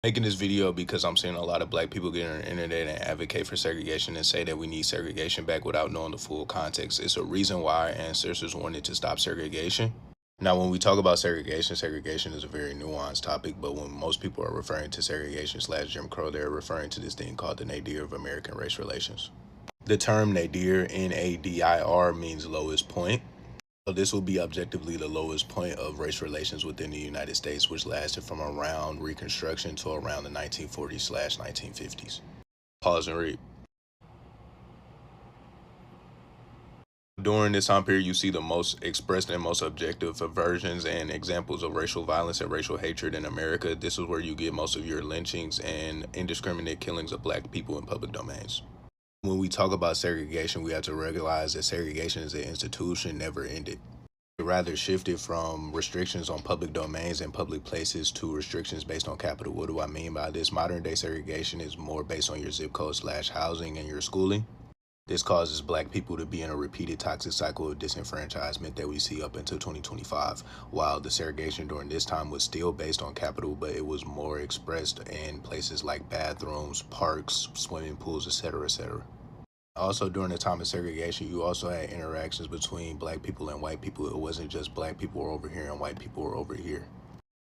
Making this video because I'm seeing a lot of black people get on the internet and advocate for segregation and say that we need segregation back without knowing the full context. It's a reason why our ancestors wanted to stop segregation. Now, when we talk about segregation, segregation is a very nuanced topic, but when most people are referring to segregation / Jim Crow, they're referring to this thing called the nadir of American race relations. The term nadir, N-A-D-I-R, means lowest point. So this will be objectively the lowest point of race relations within the United States, which lasted from around Reconstruction to around the 1940s / 1950s. Pause and read. During this time period, you see the most expressed and most objective versions and examples of racial violence and racial hatred in America. This is where you get most of your lynchings and indiscriminate killings of black people in public domains. When we talk about segregation, we have to realize that segregation as an institution never ended. It rather shifted from restrictions on public domains and public places to restrictions based on capital. What do I mean by this? Modern day segregation is more based on your zip code / housing and your schooling. This causes black people to be in a repeated toxic cycle of disenfranchisement that we see up until 2025, while the segregation during this time was still based on capital, but it was more expressed in places like bathrooms, parks, swimming pools, etc., etc. Also, during the time of segregation, you also had interactions between black people and white people. It wasn't just black people were over here and white people were over here.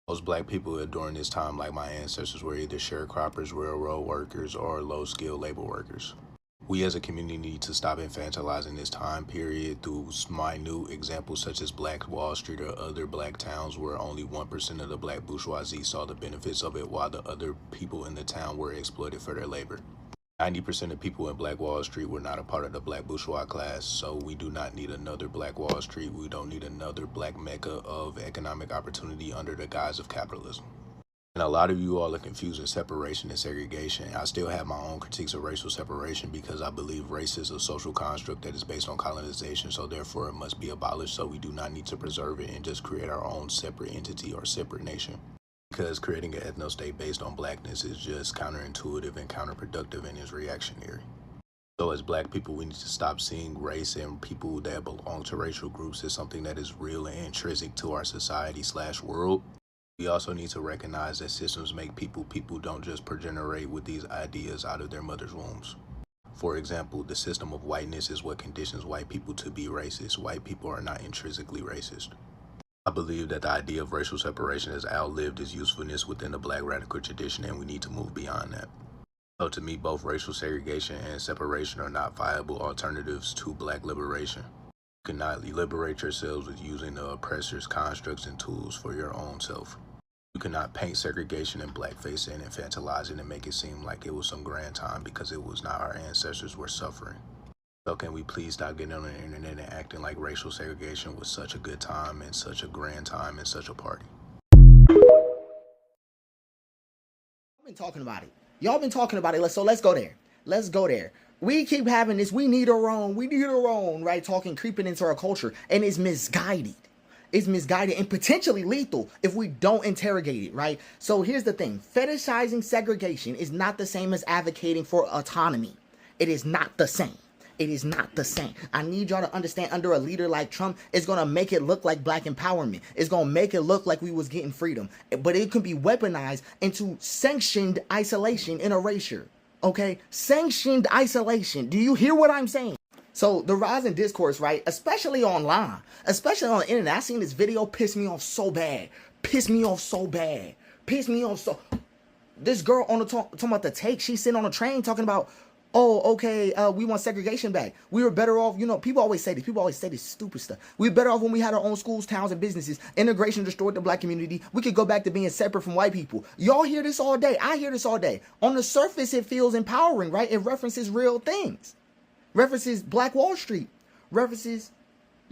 Most black people during this time, like my ancestors, were either sharecroppers, railroad workers, or low-skilled labor workers. We as a community need to stop infantilizing this time period through minute examples such as Black Wall Street or other black towns where only 1% of the black bourgeoisie saw the benefits of it, while the other people in the town were exploited for their labor. 90% of people in Black Wall Street were not a part of the black bourgeois class, so we do not need another Black Wall Street. We don't need another black mecca of economic opportunity under the guise of capitalism. And a lot of you all are confusing separation and segregation. I still have my own critiques of racial separation because I believe race is a social construct that is based on colonization, so therefore it must be abolished, so we do not need to preserve it and just create our own separate entity or separate nation. Because creating an ethno-state based on blackness is just counterintuitive and counterproductive and is reactionary. So as black people, we need to stop seeing race and people that belong to racial groups as something that is real and intrinsic to our society / world. We also need to recognize that systems make people. People don't just progenerate with these ideas out of their mother's wombs. For example, the system of whiteness is what conditions white people to be racist. White people are not intrinsically racist. I believe that the idea of racial separation has outlived its usefulness within the black radical tradition, and we need to move beyond that. So to me, both racial segregation and separation are not viable alternatives to black liberation. You cannot liberate yourselves with using the oppressor's constructs and tools for your own self. You cannot paint segregation in blackface and infantilize it and make it seem like it was some grand time, because it was not. Our ancestors were suffering. So can we please stop getting on the internet and acting like racial segregation was such a good time and such a grand time and such a party? Y'all been talking about it. Y'all been talking about it. So let's go there. Let's go there. We keep having this, we need our own, right? Talking, creeping into our culture, and it's misguided. It's misguided and potentially lethal if we don't interrogate it, right? So here's the thing. Fetishizing segregation is not the same as advocating for autonomy. It is not the same. It is not the same. I need y'all to understand, under a leader like Trump, it's going to make it look like black empowerment. It's going to make it look like we was getting freedom. But it can be weaponized into sanctioned isolation and erasure. Okay? Sanctioned isolation. Do you hear what I'm saying? So the rise in discourse, right, especially online, especially on the internet, I seen this video piss me off so bad. This girl on the talking about the take, she's sitting on a train talking about, oh, okay, we want segregation back. We were better off, people always say this. People always say this stupid stuff. We were better off when we had our own schools, towns, and businesses. Integration destroyed the black community. We could go back to being separate from white people. Y'all hear this all day. I hear this all day. On the surface, it feels empowering, right? It references real things. References Black Wall Street. References,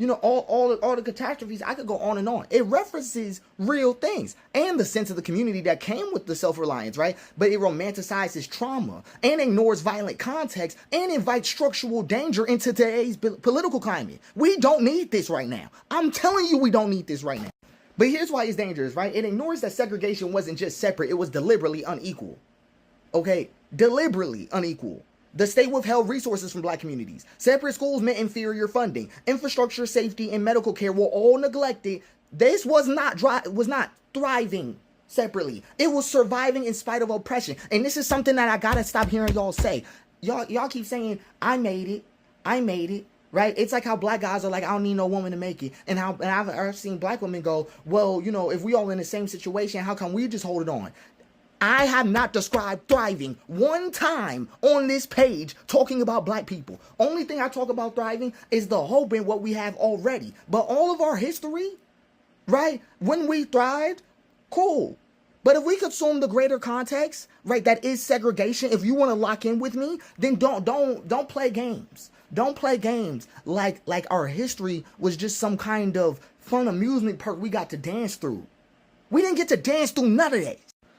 all the catastrophes. I could go on and on. It references real things and the sense of the community that came with the self-reliance, right? But it romanticizes trauma and ignores violent context and invites structural danger into today's political climate. We don't need this right now. I'm telling you, we don't need this right now. But here's why it's dangerous, right? It ignores that segregation wasn't just separate. It was deliberately unequal. Okay? Deliberately unequal. The state withheld resources from black communities. Separate schools meant inferior funding. Infrastructure, safety, and medical care were all neglected. This was not thriving. separately. It was surviving in spite of oppression. And this is something that I gotta stop hearing y'all say. Y'all keep saying, I made it. I made it. Right? It's like how black guys are like, I don't need no woman to make it. And I've seen black women go, well, you know, if we all in the same situation, how come we just hold it on? I have not described thriving one time on this page talking about black people. Only thing I talk about thriving is the hope in what we have already. But all of our history, right? When we thrived, cool. But if we consume the greater context, right, that is segregation, if you want to lock in with me, then don't play games. Don't play games like our history was just some kind of fun amusement park we got to dance through. We didn't get to dance through none of that.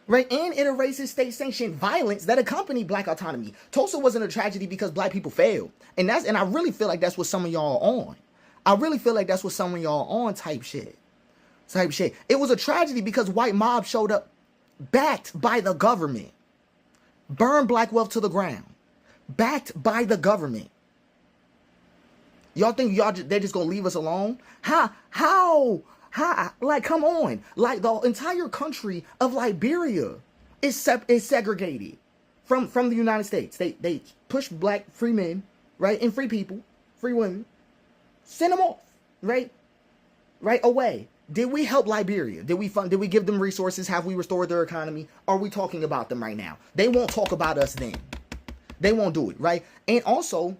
Right? And it erases state-sanctioned violence that accompanied black autonomy. Tulsa wasn't a tragedy because black people failed. And I really feel like that's what some of y'all are on. I really feel like that's what some of y'all are on type shit. It was a tragedy because white mob showed up backed by the government. Burned black wealth to the ground. Backed by the government. Y'all think they just gonna leave us alone? How? Like, come on. Like, the entire country of Liberia is segregated from the United States. They push black free men, right, and free people, free women, send them off, right away. Did we help Liberia? Did we give them resources? Have we restored their economy? Are we talking about them right now? They won't talk about us then. They won't do it, right? And also,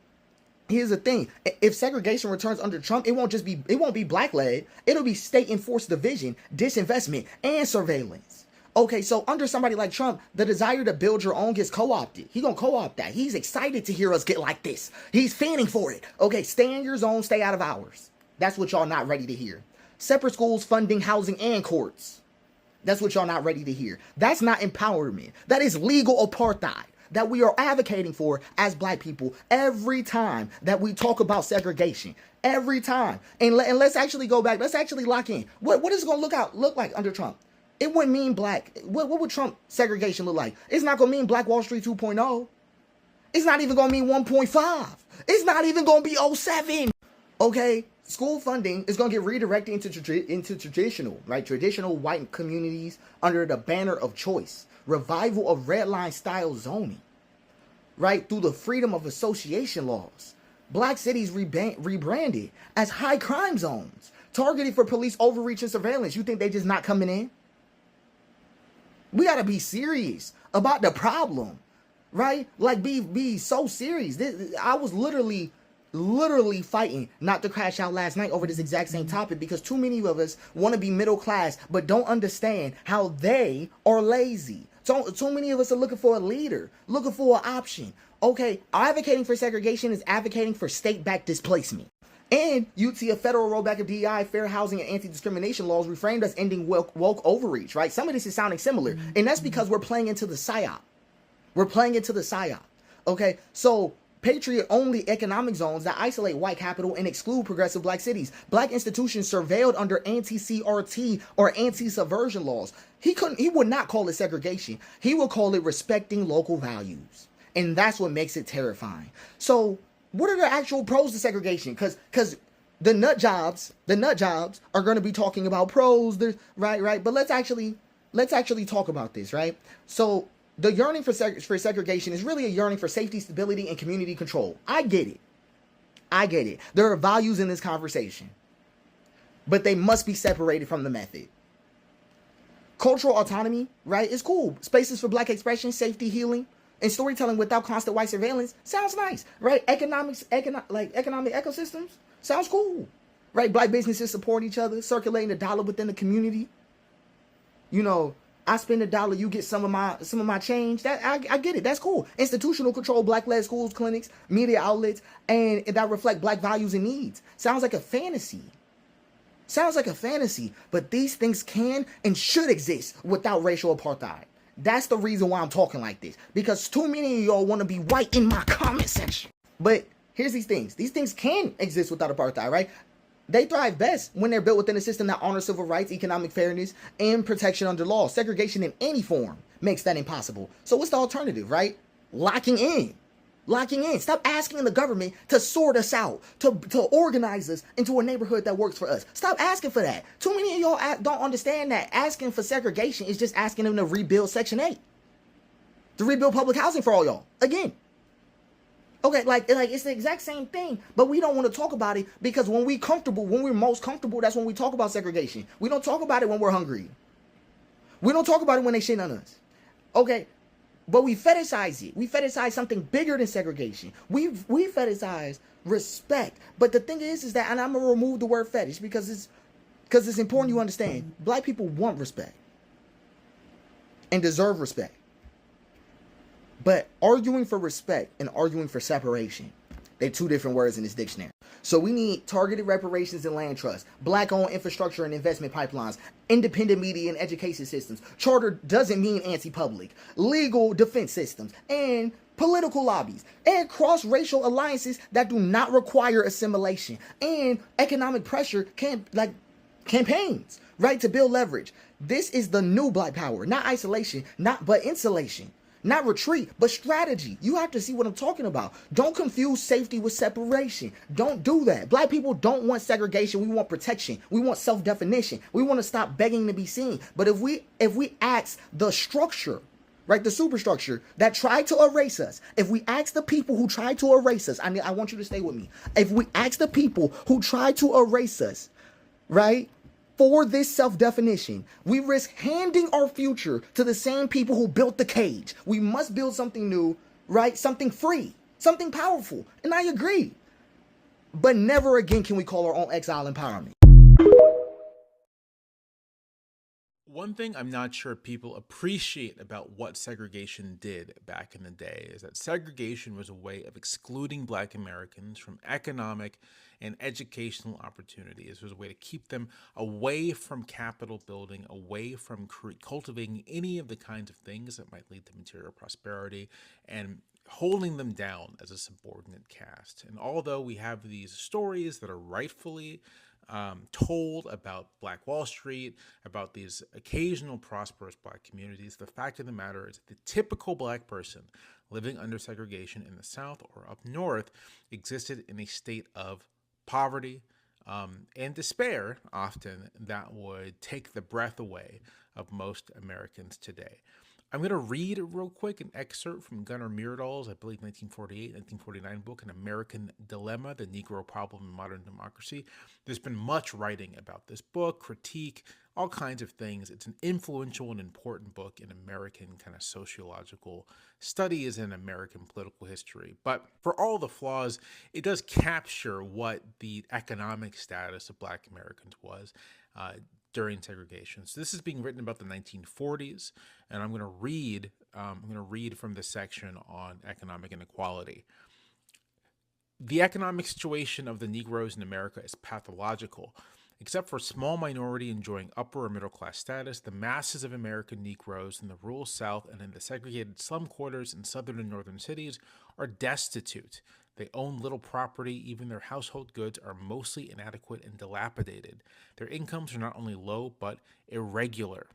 here's the thing. If segregation returns under Trump, it won't be black-led. It'll be state-enforced division, disinvestment, and surveillance. Okay, so under somebody like Trump, the desire to build your own gets co-opted. He's going to co-opt that. He's excited to hear us get like this. He's fanning for it. Okay, stay in your zone, stay out of ours. That's what y'all not ready to hear. Separate schools, funding, housing, and courts. That's what y'all not ready to hear. That's not empowerment. That is legal apartheid that we are advocating for as black people every time that we talk about segregation. Every time. And let's actually go back. Let's actually lock in. What is it going to look like under Trump? It wouldn't mean black. What would Trump segregation look like? It's not going to mean Black Wall Street 2.0. It's not even going to mean 1.5. It's not even going to be '07. Okay? School funding is going to get redirected into traditional white communities under the banner of choice. Revival of red line style zoning, right? Through the freedom of association laws. Black cities rebranded as high crime zones, targeted for police overreach and surveillance. You think they just not coming in? We got to be serious about the problem, right? Like, be so serious. I was literally fighting not to crash out last night over this exact same topic because too many of us want to be middle class but don't understand how they are lazy. Too many of us are looking for a leader, looking for an option. Okay, advocating for segregation is advocating for state-backed displacement. And you'd see a federal rollback of DEI, fair housing, and anti-discrimination laws reframed as ending woke overreach, right? Some of this is sounding similar, and that's because we're playing into the psyop. Okay, so patriot-only economic zones that isolate white capital and exclude progressive black cities. Black institutions surveilled under anti-CRT or anti-subversion laws. He would not call it segregation. He would call it respecting local values. And that's what makes it terrifying. So what are the actual pros to segregation? Because the nut jobs are going to be talking about pros, right? But let's actually talk about this, right? So the yearning for segregation is really a yearning for safety, stability, and community control. I get it. There are values in this conversation, but they must be separated from the method. Cultural autonomy, right, is cool. Spaces for black expression, safety, healing, and storytelling without constant white surveillance sounds nice, right? Economic ecosystems sounds cool, right? Black businesses support each other, circulating the dollar within the community. You know, I spend $1, you get some of my change. That I get it. That's cool. Institutional control, black-led schools, clinics, media outlets, and that reflect black values and needs. Sounds like a fantasy. But these things can and should exist without racial apartheid. That's the reason why I'm talking like this. Because too many of y'all want to be white in my comment section. But here's these things. These things can exist without apartheid, right? They thrive best when they're built within a system that honors civil rights, economic fairness, and protection under law. Segregation in any form makes that impossible. So what's the alternative, right? Locking in. locking in. Stop asking the government to sort us out, to organize us into a neighborhood that works for us. Stop asking for that. Too many of y'all don't understand that asking for segregation is just asking them to rebuild Section 8, to rebuild public housing for all y'all again. Okay, like it's the exact same thing, but we don't want to talk about it because when we're most comfortable, that's when we talk about segregation. We don't talk about it when we're hungry. We don't talk about it when they shit on us. Okay, but we fetishize it. We fetishize something bigger than segregation. We fetishize respect. But the thing is that, and I'm gonna remove the word fetish because it's important you understand. Black people want respect and deserve respect. But arguing for respect and arguing for separation, they're two different words in this dictionary. So we need targeted reparations and land trusts, black-owned infrastructure and investment pipelines, independent media and education systems. Charter doesn't mean anti-public. Legal defense systems and political lobbies and cross-racial alliances that do not require assimilation and economic pressure campaigns, right, to build leverage. This is the new black power, not isolation, but insulation. Not retreat, but strategy. You have to see what I'm talking about. Don't confuse safety with separation. Don't do that. Black people don't want segregation. We want protection. We want self-definition. We want to stop begging to be seen. But if we ask the structure, right, the superstructure that tried to erase us, if we ask the people who tried to erase us, I want you to stay with me. If we ask the people who tried to erase us, right, for this self-definition, we risk handing our future to the same people who built the cage. We must build something new, right? Something free, something powerful. And I agree. But never again can we call our own exile empowerment. One thing I'm not sure people appreciate about what segregation did back in the day is that segregation was a way of excluding Black Americans from economic and educational opportunities. It was a way to keep them away from capital building, away from cultivating any of the kinds of things that might lead to material prosperity, and holding them down as a subordinate caste. And although we have these stories that are rightfully told about Black Wall Street, about these occasional prosperous Black communities, the fact of the matter is that the typical Black person living under segregation in the South or up North existed in a state of poverty and despair, often, that would take the breath away of most Americans today. I'm going to read real quick an excerpt from Gunnar Myrdal's, I believe, 1948-1949 book, An American Dilemma, The Negro Problem in Modern Democracy. There's been much writing about this book, critique, all kinds of things. It's an influential and important book in American kind of sociological studies and American political history. But for all the flaws, it does capture what the economic status of Black Americans was during segregation. So this is being written about the 1940s, and I'm going to read from the section on economic inequality. The economic situation of the Negroes in America is pathological. Except for a small minority enjoying upper or middle class status, the masses of American Negroes in the rural South and in the segregated slum quarters in southern and northern cities are destitute. They own little property, even their household goods are mostly inadequate and dilapidated. Their incomes are not only low, but irregular.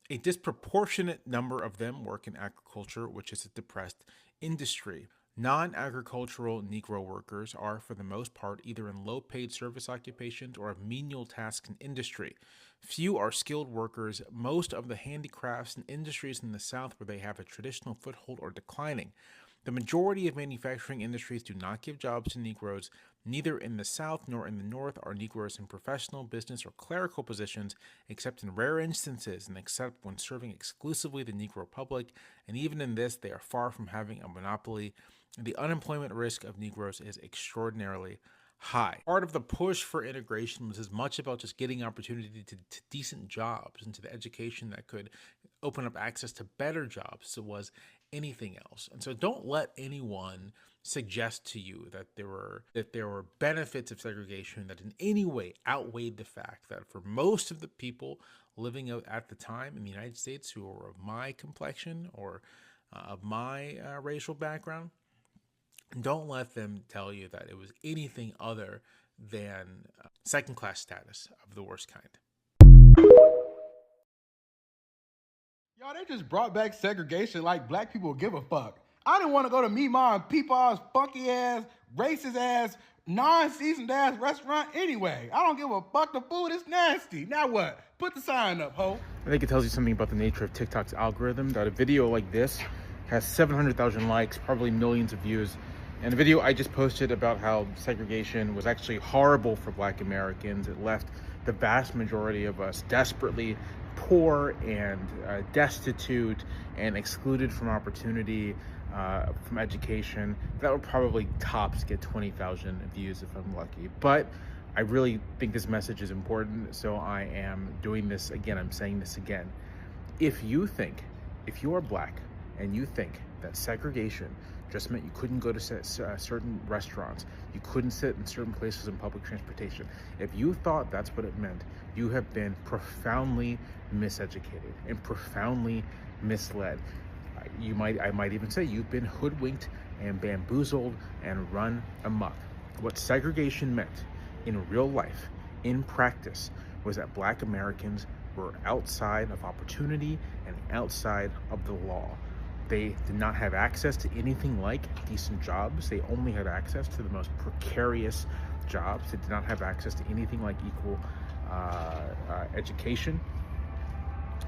A disproportionate number of them work in agriculture, which is a depressed industry. Non-agricultural Negro workers are, for the most part, either in low-paid service occupations or of menial tasks in industry. Few are skilled workers. Most of the handicrafts and industries in the South where they have a traditional foothold are declining. The majority of manufacturing industries do not give jobs to Negroes. Neither in the South nor in the North are Negroes in professional, business, or clerical positions, except in rare instances and except when serving exclusively the Negro public, and even in this, they are far from having a monopoly. The unemployment risk of Negroes is extraordinarily high. Part of the push for integration was as much about just getting opportunity to decent jobs and to the education that could open up access to better jobs as it was anything else. And so don't let anyone suggest to you that there were benefits of segregation that in any way outweighed the fact that for most of the people living at the time in the United States who were of my complexion or of my racial background, don't let them tell you that it was anything other than second-class status of the worst kind. Y'all, they just brought back segregation like Black people give a fuck. I didn't want to go to Meemaw and Peepaw's funky ass, racist ass, non-seasoned ass restaurant anyway. I don't give a fuck. The food is nasty. Now what? Put the sign up, ho. I think it tells you something about the nature of TikTok's algorithm, that a video like this has 700,000 likes, probably millions of views. And a video I just posted about how segregation was actually horrible for Black Americans. It left the vast majority of us desperately poor and destitute and excluded from opportunity, from education. That would probably tops get 20,000 views if I'm lucky. But I really think this message is important, so I am doing this again. I'm saying this again. If you are Black and you think that segregation just meant you couldn't go to certain restaurants, you couldn't sit in certain places in public transportation, if you thought that's what it meant, you have been profoundly miseducated and profoundly misled. I might even say you've been hoodwinked and bamboozled and run amok. What segregation meant in real life, in practice, was that Black Americans were outside of opportunity and outside of the law. They did not have access to anything like decent jobs. They only had access to the most precarious jobs. They did not have access to anything like equal education.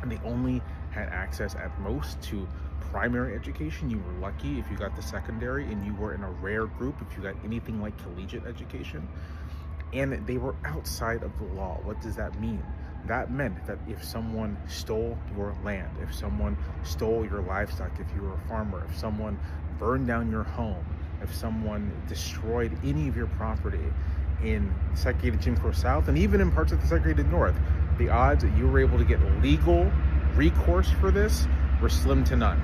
And they only had access at most to primary education. You were lucky if you got the secondary, and you were in a rare group if you got anything like collegiate education. And they were outside of the law. What does that mean? That meant that if someone stole your land, if someone stole your livestock, if you were a farmer, if someone burned down your home, if someone destroyed any of your property in segregated Jim Crow South, and even in parts of the segregated North, the odds that you were able to get legal recourse for this were slim to none.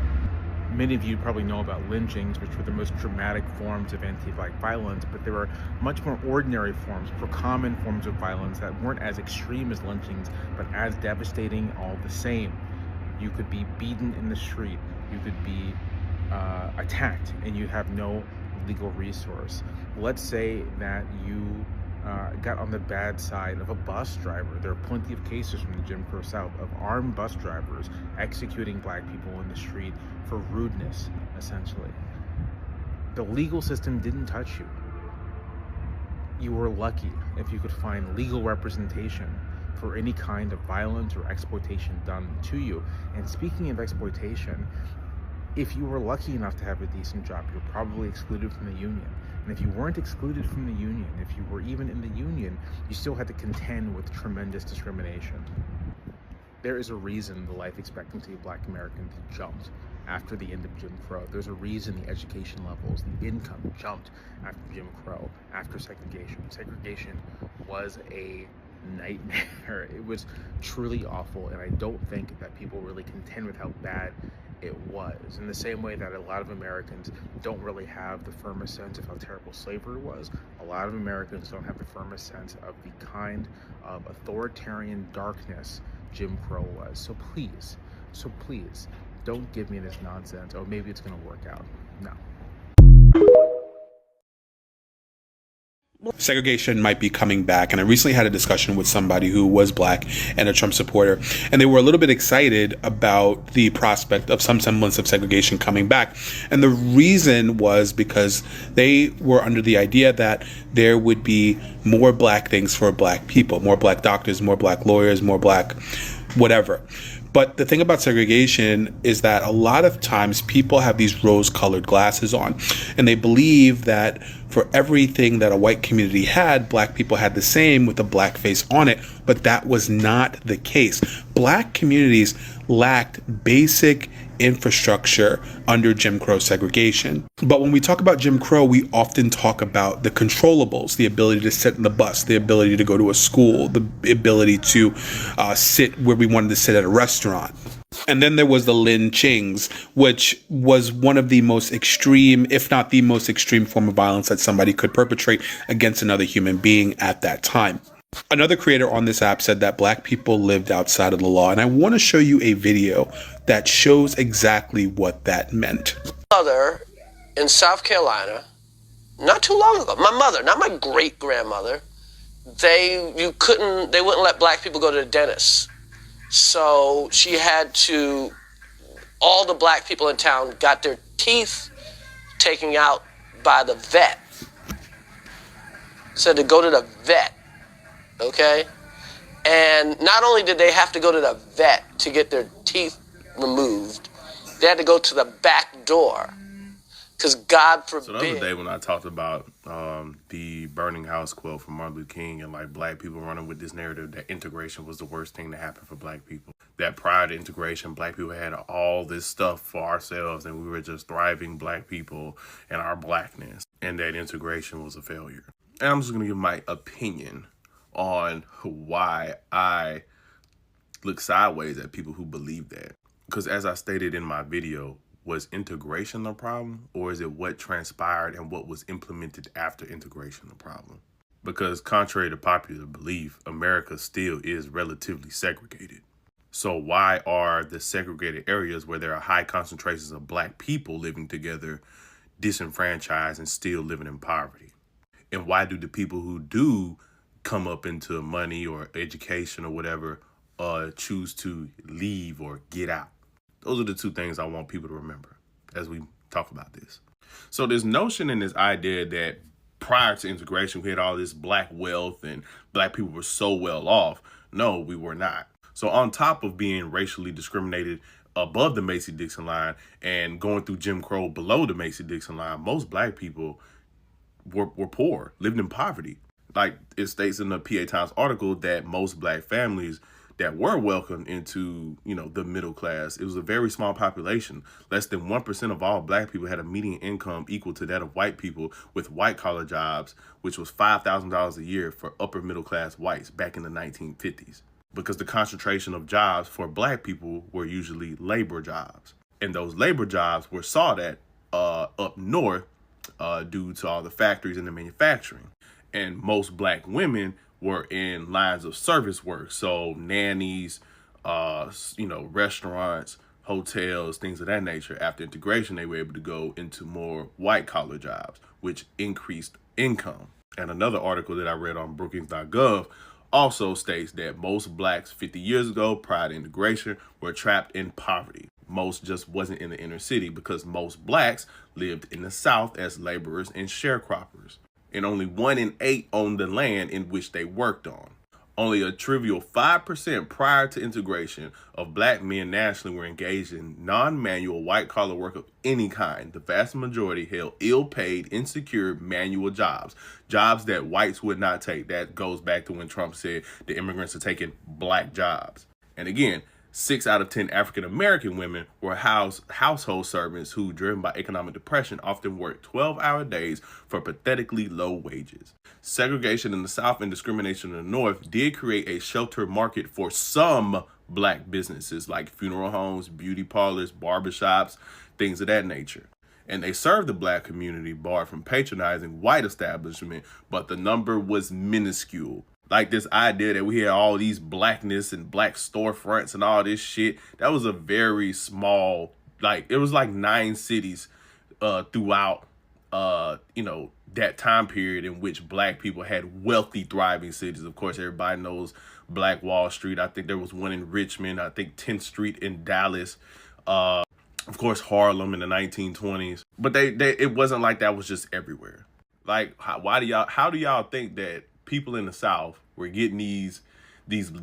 Many of you probably know about lynchings, which were the most dramatic forms of anti-Black violence, but there were much more ordinary forms, more common forms of violence that weren't as extreme as lynchings, but as devastating all the same. You could be beaten in the street, you could be attacked, and you have no legal resource. Let's say that you got on the bad side of a bus driver. There are plenty of cases from the Jim Crow South of armed bus drivers executing Black people in the street for rudeness, essentially. The legal system didn't touch you. You were lucky if you could find legal representation for any kind of violence or exploitation done to you. And speaking of exploitation, if you were lucky enough to have a decent job, you're probably excluded from the union. And if you weren't excluded from the union, if you were even in the union, you still had to contend with tremendous discrimination. There is a reason the life expectancy of Black Americans jumped after the end of Jim Crow. There's a reason the education levels, the income jumped after Jim Crow, after segregation. Segregation was a nightmare. It was truly awful, and I don't think that people really contend with how bad it was. In the same way that a lot of Americans don't really have the firmest sense of how terrible slavery was, a lot of Americans don't have the firmest sense of the kind of authoritarian darkness Jim Crow was. So please, don't give me this nonsense, oh, maybe it's gonna work out. No. Segregation might be coming back, and I recently had a discussion with somebody who was Black and a Trump supporter, and they were a little bit excited about the prospect of some semblance of segregation coming back. And the reason was because they were under the idea that there would be more Black things for Black people, more Black doctors, more Black lawyers, more Black whatever. But the thing about segregation is that a lot of times people have these rose-colored glasses on, and they believe that for everything that a white community had, Black people had the same with a Black face on it, but that was not the case. Black communities lacked basic infrastructure under Jim Crow segregation. But when we talk about Jim Crow, we often talk about the controllables, the ability to sit in the bus, the ability to go to a school, the ability to sit where we wanted to sit at a restaurant. And then there was the lynchings, which was one of the most extreme, if not the most extreme form of violence that somebody could perpetrate against another human being at that time. Another creator on this app said that Black people lived outside of the law, and I want to show you a video that shows exactly what that meant. Mother in South Carolina, not too long ago, my mother, not my great-grandmother, they wouldn't let Black people go to the dentist. So she had to, all the Black people in town got their teeth taken out by the vet. Said to go to the vet, okay? And not only did they have to go to the vet to get their teeth removed, they had to go to the back door. Because God forbid. So the other day when I talked about the burning house quote from Martin Luther King and like black people running with this narrative that integration was the worst thing to happen for black people. That prior to integration, black people had all this stuff for ourselves and we were just thriving black people and our blackness. And that integration was a failure. And I'm just going to give my opinion on why I look sideways at people who believe that. Because as I stated in my video, was integration the problem, or is it what transpired and what was implemented after integration the problem? Because contrary to popular belief, America still is relatively segregated. So why are the segregated areas where there are high concentrations of black people living together disenfranchised and still living in poverty? And why do the people who do come up into money or education or whatever choose to leave or get out? Those are the two things I want people to remember as we talk about this. So this notion and this idea that prior to integration, we had all this black wealth and black people were so well off. No, we were not. So on top of being racially discriminated above the Mason-Dixon line and going through Jim Crow below the Mason-Dixon line, most black people were poor, lived in poverty. Like it states in the PA Times article that most black families that were welcomed into, the middle class, it was a very small population. Less than 1% of all black people had a median income equal to that of white people with white collar jobs, which was $5,000 a year for upper middle class whites back in the 1950s. Because the concentration of jobs for black people were usually labor jobs. And those labor jobs were sought at up north due to all the factories and the manufacturing. And most black women were in lines of service work. So nannies, restaurants, hotels, things of that nature. After integration, they were able to go into more white collar jobs, which increased income. And another article that I read on Brookings.gov also states that most blacks 50 years ago, prior to integration, were trapped in poverty. Most just wasn't in the inner city because most blacks lived in the South as laborers and sharecroppers. And only 1 in 8 owned the land in which they worked on. Only a trivial 5% prior to integration of black men nationally were engaged in non-manual white-collar work of any kind. The vast majority held ill-paid, insecure manual jobs, jobs that whites would not take. That goes back to when Trump said the immigrants are taking black jobs. And again, 6 out of 10 African-American women were household servants who, driven by economic depression, often worked 12-hour days for pathetically low wages. Segregation in the South and discrimination in the North did create a shelter market for some black businesses like funeral homes, beauty parlors, barbershops, things of that nature. And they served the black community, barred from patronizing white establishment, but the number was minuscule. Like this idea that we had all these blackness and black storefronts and all this shit, that was a very small, it was like 9 cities throughout, that time period in which black people had wealthy, thriving cities. Of course, everybody knows Black Wall Street. I think there was one in Richmond. I think 10th Street in Dallas. Of course, Harlem in the 1920s. But it wasn't like that was just everywhere. Like, how do y'all think that people in the South were getting these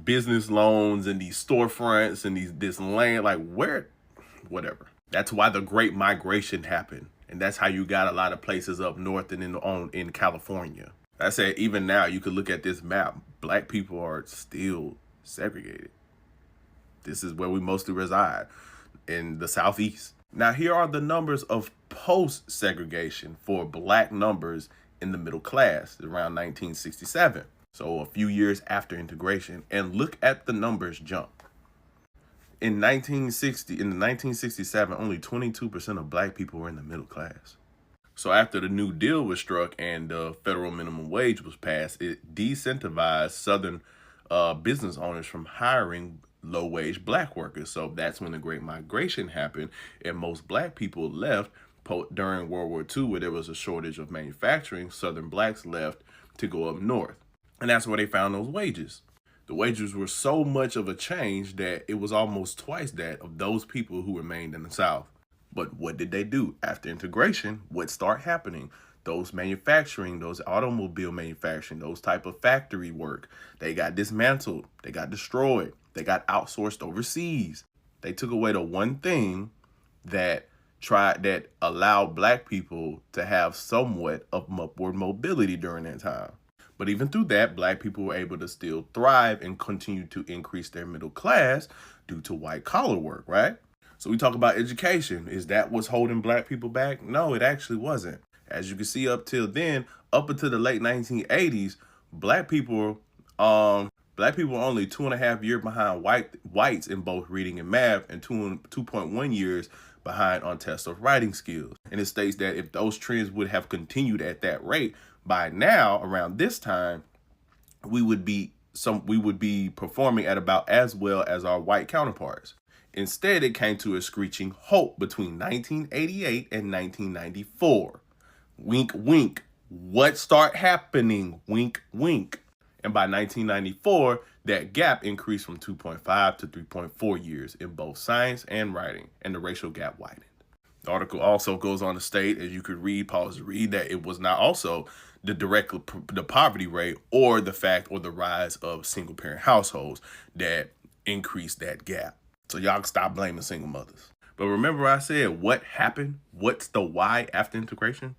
business loans and these storefronts and this land, whatever. That's why the Great Migration happened. And that's how you got a lot of places up north and in California. I said, even now you could look at this map. Black people are still segregated. This is where we mostly reside, in the Southeast. Now, here are the numbers of post-segregation for black numbers in the middle class around 1967. So a few years after integration, and look at the numbers jump. In the 1967, only 22% of black people were in the middle class. So after the New Deal was struck and the federal minimum wage was passed, it decentivized Southern business owners from hiring low-wage black workers. So that's when the Great Migration happened, and most black people left during World War II, where there was a shortage of manufacturing. Southern blacks left to go up north, and that's where they found those wages. The wages were so much of a change that it was almost twice that of those people who remained in the South. But what did they do? After integration, what started happening? Those manufacturing, those automobile manufacturing, those type of factory work, they got dismantled, they got destroyed, they got outsourced overseas. They took away the one thing that allowed black people to have somewhat of upward mobility during that time. But even through that, black people were able to still thrive and continue to increase their middle class due to white collar work, right? So we talk about education. Is that what's holding black people back? No, it actually wasn't. As you can see, up till then, up until the late 1980s, black people were only 2.5 years behind whites in both reading and math, and 2.1 years behind on tests of writing skills. And it states that if those trends would have continued at that rate, by now, around this time, we would be performing at about as well as our white counterparts. Instead, it came to a screeching halt between 1988 and 1994. Wink, wink. What start happening? Wink, wink. And by 1994, that gap increased from 2.5 to 3.4 years in both science and writing, and the racial gap widened. The article also goes on to state, as you could read, pause to read, that it was not also the poverty rate or the fact or the rise of single parent households that increased that gap. So y'all can stop blaming single mothers. But remember I said what happened? What's the why after integration?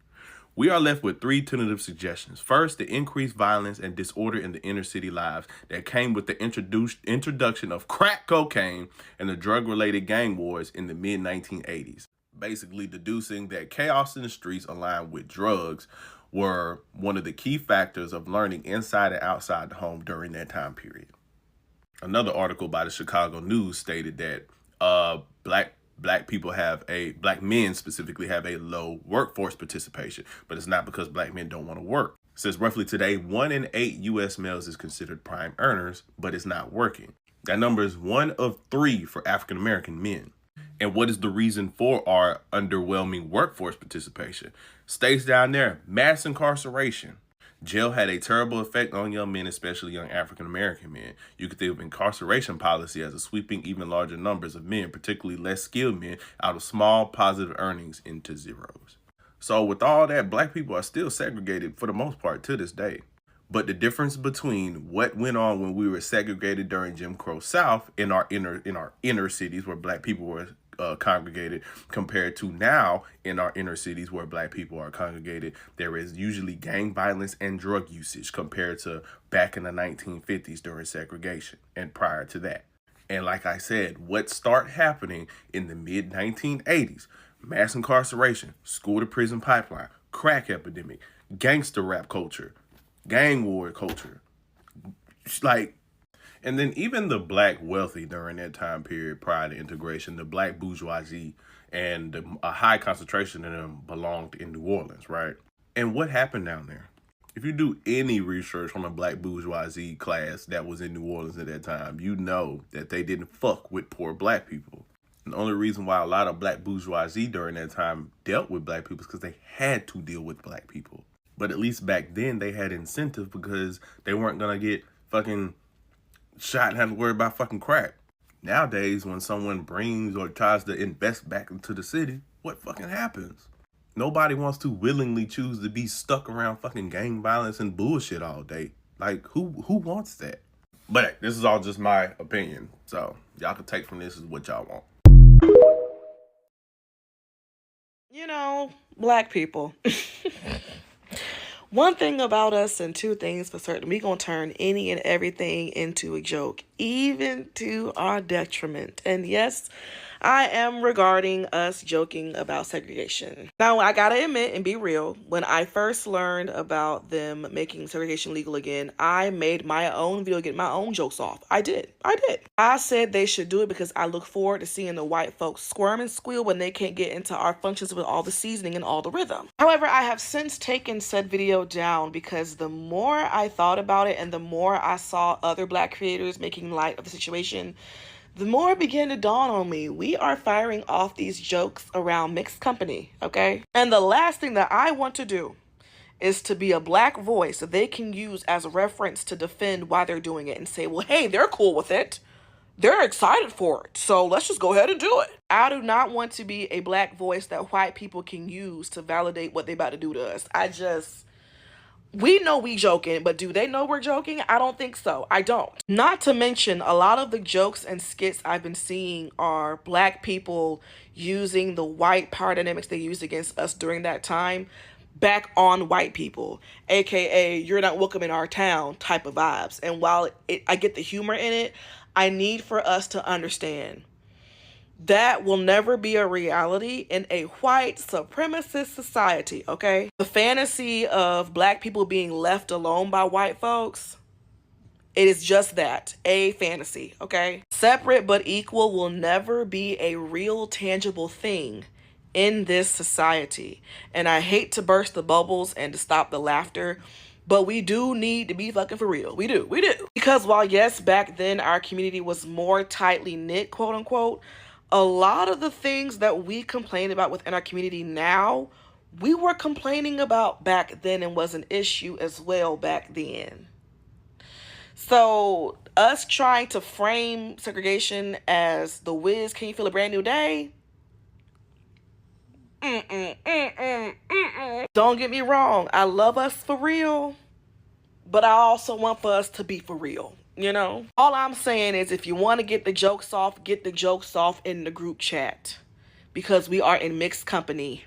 We are left with 3 tentative suggestions. First, the increased violence and disorder in the inner city lives that came with the introduction of crack cocaine and the drug-related gang wars in the mid-1980s. Basically deducing that chaos in the streets aligned with drugs were one of the key factors of learning inside and outside the home during that time period. Another article by the Chicago News stated that black men specifically have a low workforce participation, but it's not because black men don't want to work. It says roughly today, 1 in 8 U.S. males is considered prime earners, but is not working. That number is 1 of 3 for African American men. And what is the reason for our underwhelming workforce participation? States down there, mass incarceration. Jail had a terrible effect on young men, especially young African American men. You could think of incarceration policy as a sweeping even larger numbers of men, particularly less skilled men, out of small positive earnings into zeros. So with all that, black people are still segregated for the most part to this day. But the difference between what went on when we were segregated during Jim Crow South in our inner cities where black people were congregated compared to now in our inner cities where black people are congregated, there is usually gang violence and drug usage compared to back in the 1950s during segregation and prior to that. And like I said, what started happening in the mid 1980s, mass incarceration, school to prison pipeline, crack epidemic, gangster rap culture, gang war culture, and then even the black wealthy during that time period prior to integration, the black bourgeoisie and a high concentration of them belonged in New Orleans, right? And what happened down there? If you do any research on a black bourgeoisie class that was in New Orleans at that time, you know that they didn't fuck with poor black people. And the only reason why a lot of black bourgeoisie during that time dealt with black people is because they had to deal with black people. But at least back then they had incentive because they weren't going to get fucking shot and have to worry about fucking crack. Nowadays, when someone brings or tries to invest back into the city, what fucking happens? Nobody wants to willingly choose to be stuck around fucking gang violence and bullshit all day. Like, who wants that? But hey, this is all just my opinion. So y'all can take from this is what y'all want. You know, black people. One thing about us and 2 things for certain, we gonna turn any and everything into a joke, even to our detriment. And yes, I am regarding us joking about segregation. Now, I gotta admit and be real, when I first learned about them making segregation legal again, I made my own video getting my own jokes off. I did. I said they should do it because I look forward to seeing the white folks squirm and squeal when they can't get into our functions with all the seasoning and all the rhythm. However, I have since taken said video down because the more I thought about it and the more I saw other black creators making light of the situation, the more it began to dawn on me, we are firing off these jokes around mixed company, okay? And the last thing that I want to do is to be a black voice that they can use as a reference to defend why they're doing it and say, well, hey, they're cool with it. they're excited for it. So let's just go ahead and do it. I do not want to be a black voice that white people can use to validate what they about to do to us. We know we joking, but do they know we're joking? I don't think so. I don't. Not to mention, a lot of the jokes and skits I've been seeing are black people using the white power dynamics they used against us during that time back on white people, aka you're not welcome in our town type of vibes. And while I get the humor in it, I need for us to understand that will never be a reality in a white supremacist society, okay? The fantasy of black people being left alone by white folks, it is just that, a fantasy, okay? Separate but equal will never be a real tangible thing in this society. And I hate to burst the bubbles and to stop the laughter, but we do need to be fucking for real. We do. Because while yes, back then our community was more tightly knit, quote unquote, a lot of the things that we complain about within our community now, we were complaining about back then and was an issue as well back then. So us trying to frame segregation as the whiz, can you feel a brand new day? Don't get me wrong, I love us for real, but I also want for us to be for real, you know? All I'm saying is if you want to get the jokes off, get the jokes off in the group chat, because we are in mixed company.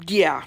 Yeah.